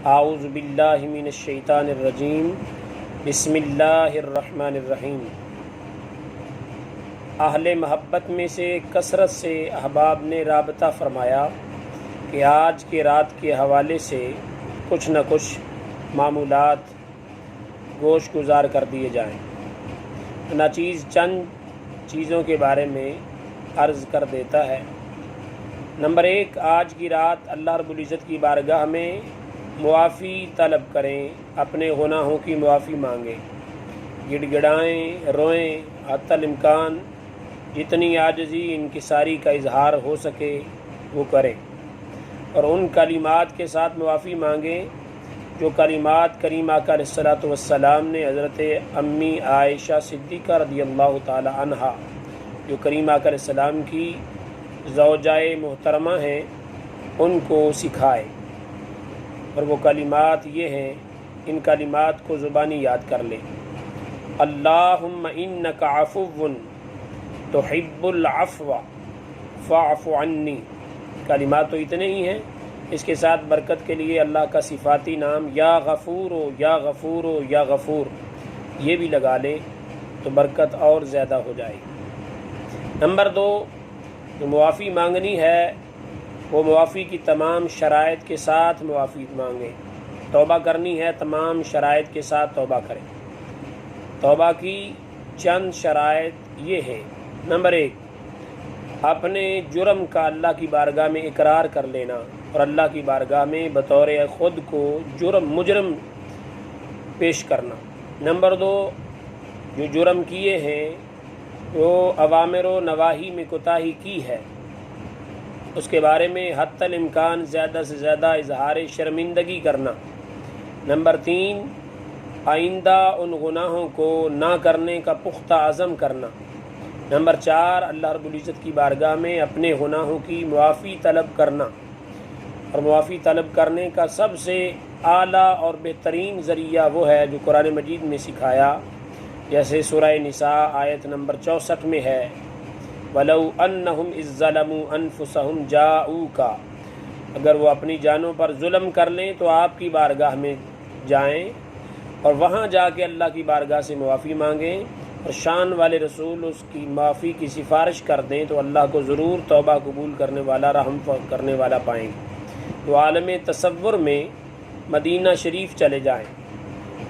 اعوذ باللہ من الشیطان الرجیم بسم اللہ الرحمن الرحیم۔ اہل محبت میں سے کثرت سے احباب نے رابطہ فرمایا کہ آج کے رات کے حوالے سے کچھ نہ کچھ معمولات گوش گزار کر دیے جائیں۔ ناچیز چند چیزوں کے بارے میں عرض کر دیتا ہے۔ نمبر 1، آج کی رات اللہ رب العزت کی بارگاہ میں معافی طلب کریں، اپنے گناہوں کی معافی مانگیں، گڑ گڑائیں، روئیں، حتی الامکان جتنی عاجزی انکساری کا اظہار ہو سکے وہ کریں، اور ان کلمات کے ساتھ معافی مانگیں جو کلمات کریمہ کا علیہ الصلوۃ والسلام نے حضرت امی عائشہ صدیقہ رضی اللہ تعالی عنہا جو کریمہ کا علیہ السلام کی زوجائے محترمہ ہیں ان کو سکھائے، اور وہ کلمات یہ ہیں، ان کلمات کو زبانی یاد کر لیں۔ اللہم انک عفو تحب العفو فاعف عنی، کلمات تو اتنے ہی ہیں، اس کے ساتھ برکت کے لیے اللہ کا صفاتی نام یا غفور یا غفور یا غفور یہ بھی لگا لیں تو برکت اور زیادہ ہو جائے گی۔ نمبر 2، جو معافی مانگنی ہے وہ معافی کی تمام شرائط کے ساتھ معافی مانگیں۔ توبہ کرنی ہے، تمام شرائط کے ساتھ توبہ کریں۔ توبہ کی چند شرائط یہ ہیں۔ نمبر 1، اپنے جرم کا اللہ کی بارگاہ میں اقرار کر لینا اور اللہ کی بارگاہ میں بطور خود کو مجرم پیش کرنا۔ نمبر 2، جو جرم کیے ہیں، جو اوامر و نواہی میں کوتاہی کی ہے، اس کے بارے میں حتی الامکان زیادہ سے زیادہ اظہار شرمندگی کرنا۔ نمبر 3، آئندہ ان گناہوں کو نہ کرنے کا پختہ عزم کرنا۔ نمبر 4، اللہ رب العزت کی بارگاہ میں اپنے گناہوں کی معافی طلب کرنا، اور معافی طلب کرنے کا سب سے اعلیٰ اور بہترین ذریعہ وہ ہے جو قرآن مجید میں سکھایا، جیسے سورہ نساء آیت نمبر 64 میں ہے، وَلَوْ أَنَّهُمْ إِذ ظَّلَمُوا أَنفُسَهُمْ جَاءُوكَ، اگر وہ اپنی جانوں پر ظلم کر لیں تو آپ کی بارگاہ میں جائیں اور وہاں جا کے اللہ کی بارگاہ سے معافی مانگیں اور شان والے رسول اس کی معافی کی سفارش کر دیں تو اللہ کو ضرور توبہ قبول کرنے والا، رحم کرنے والا پائیں گے۔ تو عالم تصور میں مدینہ شریف چلے جائیں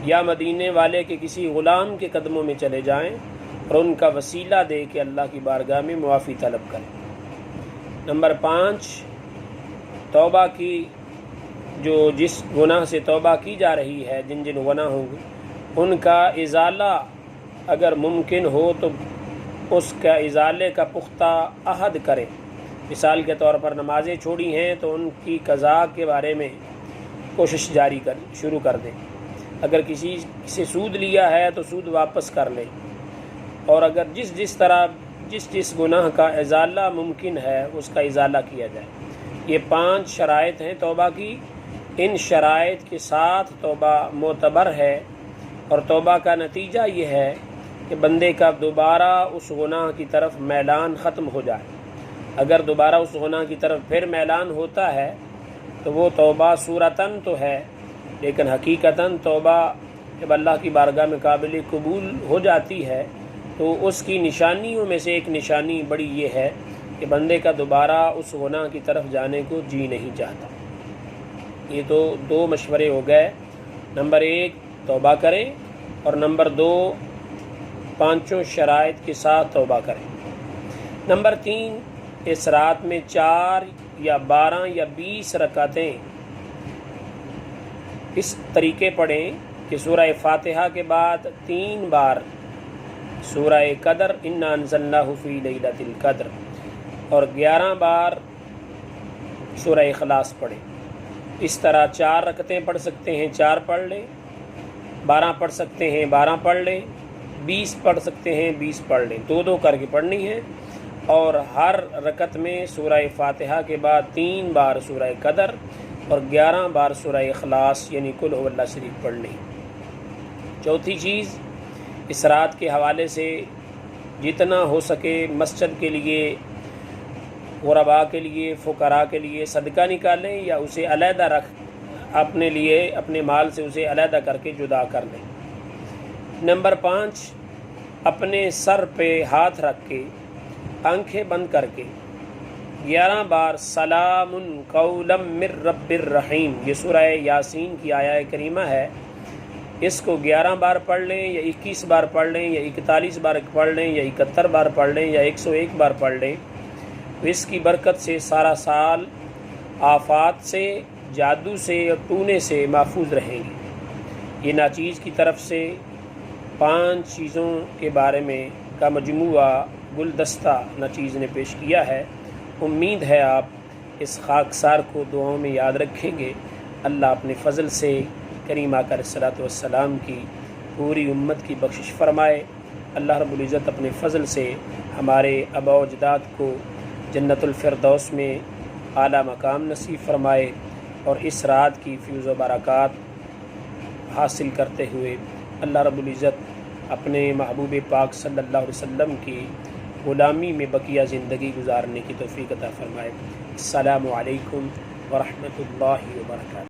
یا مدینے والے کے کسی غلام کے قدموں میں چلے جائیں اور ان کا وسیلہ دے کے اللہ کی بارگاہ میں معافی طلب کریں۔ نمبر 5، توبہ کی جس گناہ سے توبہ کی جا رہی ہے، جن گناہوں ان کا ازالہ اگر ممکن ہو تو اس کا ازالے کا پختہ عہد کریں۔ مثال کے طور پر نمازیں چھوڑی ہیں تو ان کی قضا کے بارے میں کوشش شروع کر دیں۔ اگر کسی سے سود لیا ہے تو سود واپس کر لیں، اور اگر جس گناہ کا ازالہ ممکن ہے اس کا ازالہ کیا جائے۔ یہ 5 شرائط ہیں توبہ کی۔ ان شرائط کے ساتھ توبہ معتبر ہے، اور توبہ کا نتیجہ یہ ہے کہ بندے کا دوبارہ اس گناہ کی طرف میلان ختم ہو جائے۔ اگر دوبارہ اس گناہ کی طرف پھر میلان ہوتا ہے تو وہ توبہ صورتاً تو ہے، لیکن حقیقتاً توبہ جب اللہ کی بارگاہ میں قابل قبول ہو جاتی ہے تو اس کی نشانیوں میں سے ایک نشانی بڑی یہ ہے کہ بندے کا دوبارہ اس گناہ کی طرف جانے کو جی نہیں چاہتا۔ یہ تو 2 مشورے ہو گئے۔ نمبر 1، توبہ کریں، اور نمبر 2، 5 شرائط کے ساتھ توبہ کریں۔ نمبر 3، اس رات میں 4 یا 12 یا 20 رکعتیں اس طریقے پڑھیں کہ سورہ فاتحہ کے بعد 3 بار سورہ قدر انا انزلناہ فی لیلۃ القدر، اور 11 بار سورہ اخلاص پڑھیں۔ اس طرح 4 رکعتیں پڑھ سکتے ہیں 4 پڑھ لیں، 12 پڑھ سکتے ہیں 12 پڑھ لیں، 20 پڑھ سکتے ہیں 20 پڑھ لیں، 2 کر کے پڑھنی ہے، اور ہر رکعت میں سورہ فاتحہ کے بعد 3 بار سورہ قدر اور 11 بار سورہ اخلاص یعنی قل هو اللہ شریف پڑھنی۔ چوتھی چیز، اس رات کے حوالے سے جتنا ہو سکے مسجد کے لیے، غرباء کے لیے، فقراء کے لیے صدقہ نکالیں یا اسے علیحدہ اپنے لیے اپنے مال سے اسے علیحدہ کر کے جدا کر لیں۔ نمبر 5، اپنے سر پہ ہاتھ رکھ کے آنکھیں بند کر کے 11 بار سلام قولا من رب الرحیم، یہ سورہ یاسین کی آیہ کریمہ ہے، اس کو 11 بار پڑھ لیں یا 21 بار پڑھ لیں یا 41 بار پڑھ لیں یا 71 بار پڑھ لیں یا 101 بار پڑھ لیں، تو اس کی برکت سے سارا سال آفات سے، جادو سے اور ٹونے سے محفوظ رہیں گے۔ یہ ناچیز کی طرف سے 5 چیزوں کے بارے میں کا مجموعہ گلدستہ ناچیز نے پیش کیا ہے۔ امید ہے آپ اس خاکسار کو دعاؤں میں یاد رکھیں گے۔ اللہ اپنے فضل سے کریم آقا علیہ الصلوۃ والسلام کی پوری امت کی بخشش فرمائے۔ اللہ رب العزت اپنے فضل سے ہمارے آباء و اجداد کو جنت الفردوس میں اعلیٰ مقام نصیب فرمائے، اور اس رات کی فیوز و برکات حاصل کرتے ہوئے اللہ رب العزت اپنے محبوب پاک صلی اللہ علیہ وسلم کی غلامی میں بقیہ زندگی گزارنے کی توفیق عطا فرمائے۔ السلام علیکم ورحمۃ اللہ وبرکاتہ۔